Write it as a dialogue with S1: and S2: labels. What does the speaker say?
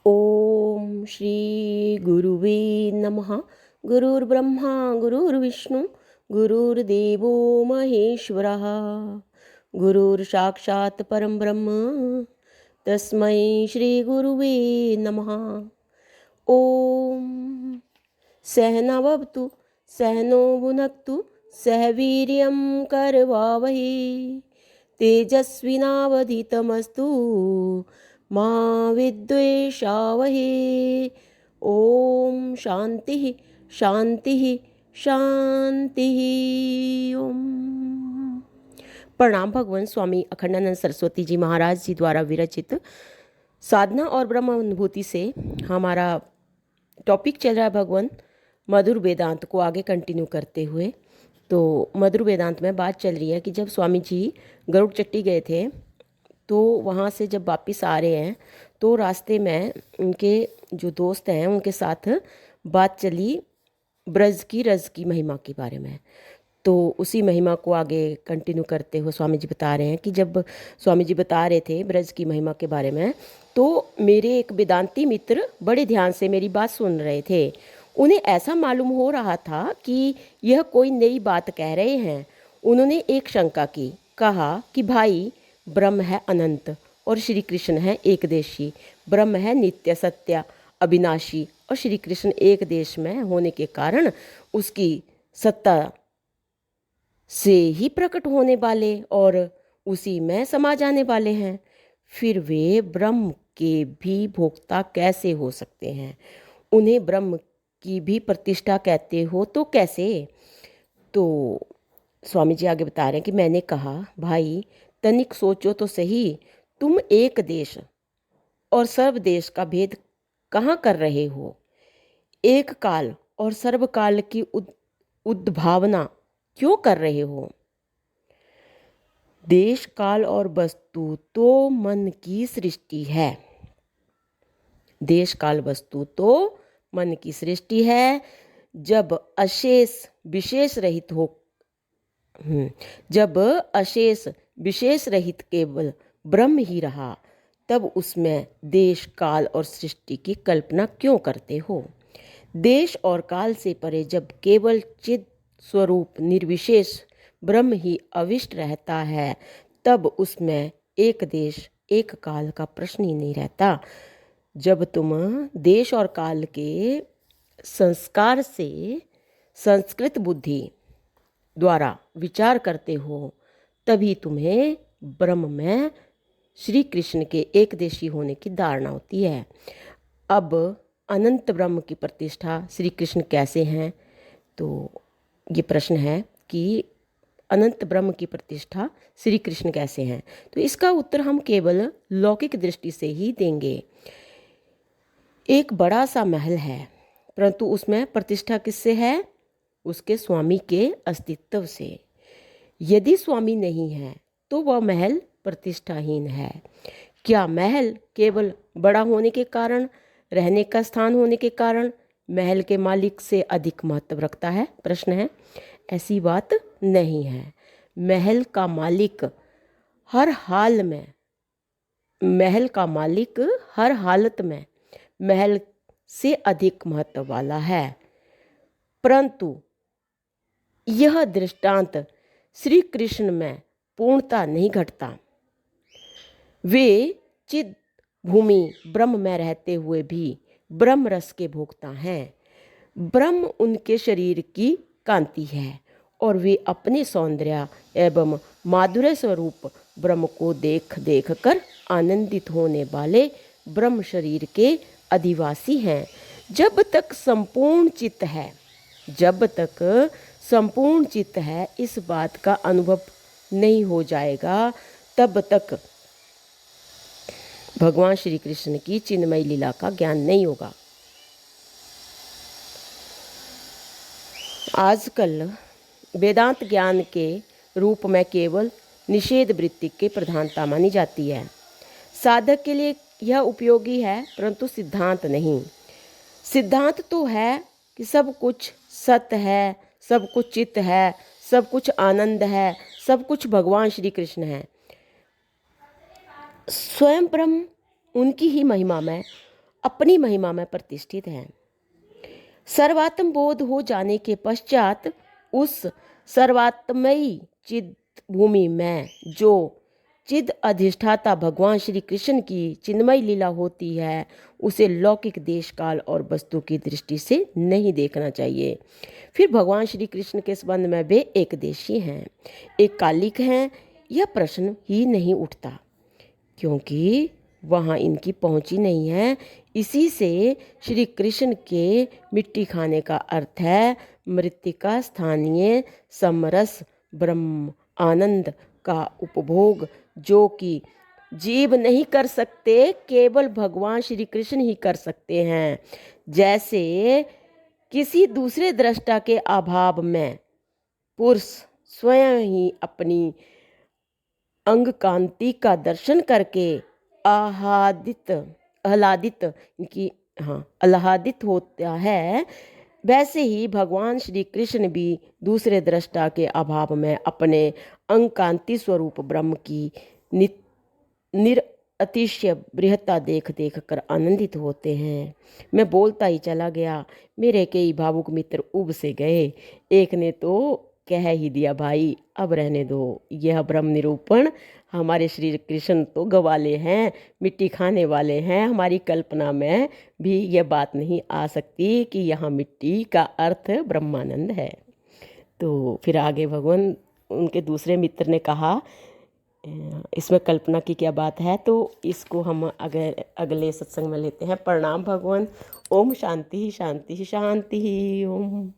S1: ओम श्री गुरुवे नमः। गुरुर्ब्रह्मा गुरुर्विष्णु गुरुर्देवो महेश्वरः। गुरुर्साक्षात् परं ब्रह्म तस्मै श्री गुरुवे नमः। ओम सहनावतु सहनो भुनक्तु सह वीर्यं करवावहै तेजस्विनावधीतमस्तु मा विद्वेषावहै। ओम शांति शांति शांति। ओम। प्रणाम भगवान स्वामी अखंडानंद सरस्वती जी महाराज जी द्वारा विरचित साधना और ब्रह्म अनुभूति से हमारा टॉपिक चल रहा है भगवान मधुर वेदांत को आगे कंटिन्यू करते हुए। तो मधुर वेदांत में बात चल रही है कि जब स्वामी जी गरुड़ चट्टी गए थे तो वहाँ से जब वापस आ रहे हैं तो रास्ते में उनके जो दोस्त हैं उनके साथ बात चली ब्रज की रज की महिमा के बारे में। तो उसी महिमा को आगे कंटिन्यू करते हुए स्वामी जी बता रहे हैं कि जब स्वामी जी बता रहे थे ब्रज की महिमा के बारे में तो मेरे एक वेदांती मित्र बड़े ध्यान से मेरी बात सुन रहे थे। उन्हें ऐसा मालूम हो रहा था कि यह कोई नई बात कह रहे हैं। उन्होंने एक शंका की, कहा कि भाई ब्रह्म है अनंत और श्री कृष्ण है एकदेशी। ब्रह्म है नित्य सत्य अविनाशी और श्री कृष्ण एक देश में होने के कारण उसकी सत्ता से ही प्रकट होने वाले और उसी में समा जाने वाले हैं। फिर वे ब्रह्म के भी भोक्ता कैसे हो सकते हैं? उन्हें ब्रह्म की भी प्रतिष्ठा कहते हो तो कैसे? तो स्वामी जी आगे बता रहे हैं कि मैंने कहा भाई तनिक सोचो तो सही, तुम एक देश और सर्व देश का भेद कहाँ कर रहे हो? एक काल और सर्वकाल की उद्भावना क्यों कर रहे हो? देश काल और वस्तु तो मन की सृष्टि है। देश काल वस्तु तो मन की सृष्टि है। जब अशेष विशेष रहित हो जब अशेष विशेष रहित केवल ब्रह्म ही रहा तब उसमें देश काल और सृष्टि की कल्पना क्यों करते हो? देश और काल से परे जब केवल चिद स्वरूप निर्विशेष ब्रह्म ही अविष्ट रहता है तब उसमें एक देश एक काल का प्रश्न ही नहीं रहता। जब तुम देश और काल के संस्कार से संस्कृत बुद्धि द्वारा विचार करते हो तभी तुम्हें ब्रह्म में श्री कृष्ण के एकदेशी होने की धारणा होती है। अब अनंत ब्रह्म की प्रतिष्ठा श्री कृष्ण कैसे हैं? तो ये प्रश्न है कि अनंत ब्रह्म की प्रतिष्ठा श्री कृष्ण कैसे हैं? तो इसका उत्तर हम केवल लौकिक दृष्टि से ही देंगे। एक बड़ा सा महल है परंतु उसमें प्रतिष्ठा किससे है? उसके स्वामी के अस्तित्व से। यदि स्वामी नहीं है तो वह महल प्रतिष्ठाहीन है। क्या महल केवल बड़ा होने के कारण, रहने का स्थान होने के कारण महल के मालिक से अधिक महत्व रखता है? प्रश्न है। ऐसी बात नहीं है। महल का मालिक हर हाल में महल का मालिक हर हालत में महल से अधिक महत्व वाला है। परंतु यह दृष्टांत श्री कृष्ण में पूर्णता नहीं घटता। वे चिद भूमि ब्रह्म में रहते हुए भी ब्रह्म रस के भोक्ता हैं। ब्रह्म उनके शरीर की कांति है और वे अपने सौंदर्य एवं माधुर्य स्वरूप ब्रह्म को देख देख कर आनंदित होने वाले ब्रह्म शरीर के अधिवासी हैं। जब तक संपूर्ण चित्त है इस बात का अनुभव नहीं हो जाएगा तब तक भगवान श्री कृष्ण की चिन्मयी लीला का ज्ञान नहीं होगा। आजकल वेदांत ज्ञान के रूप में केवल निषेध वृत्ति की प्रधानता मानी जाती है। साधक के लिए यह उपयोगी है परंतु सिद्धांत नहीं। सिद्धांत तो है कि सब कुछ सत्य है, सब कुछ चित्त है, सब कुछ आनंद है, सब कुछ भगवान श्री कृष्ण है। स्वयं ब्रह्म उनकी ही महिमा में अपनी महिमा में प्रतिष्ठित हैं। सर्वात्म बोध हो जाने के पश्चात उस सर्वात्मयी चिद भूमि में जो चिद अधिष्ठाता भगवान श्री कृष्ण की चिन्मय लीला होती है, उसे लौकिक देश काल और वस्तु की दृष्टि से नहीं देखना चाहिए। फिर भगवान श्री कृष्ण के संबंध में वे एक देशी हैं, एक कालिक हैं, यह प्रश्न ही नहीं उठता, क्योंकि वहाँ इनकी पहुँच ही नहीं है। इसी से श्री कृष्ण के मिट्टी खाने का अर्थ है मृत्तिका स्थानीय समरस ब्रह्म आनंद का उपभोग, जो कि जीव नहीं कर सकते, केवल भगवान श्री कृष्ण ही कर सकते हैं। जैसे किसी दूसरे दृष्टा के अभाव में पुरुष स्वयं ही अपनी अंग कांति का दर्शन करके आह्लादित होता है, वैसे ही भगवान श्री कृष्ण भी दूसरे दृष्टा के अभाव में अपने अंग कांति स्वरूप ब्रह्म की निरतिशय बृहत्ता देख देख कर आनंदित होते हैं। मैं बोलता ही चला गया, मेरे कई भावुक मित्र उब से गए। एक ने तो कह ही दिया, भाई अब रहने दो, यह ब्रह्म निरूपण हमारे श्री कृष्ण तो गवाले हैं, मिट्टी खाने वाले हैं, हमारी कल्पना में भी यह बात नहीं आ सकती कि यहाँ मिट्टी का अर्थ ब्रह्मानंद है। तो फिर आगे भगवान उनके दूसरे मित्र ने कहा, इसमें कल्पना की क्या बात है, तो इसको हम अगले सत्संग में लेते हैं। प्रणाम भगवान। ओम शांति शांति शांति। ओम।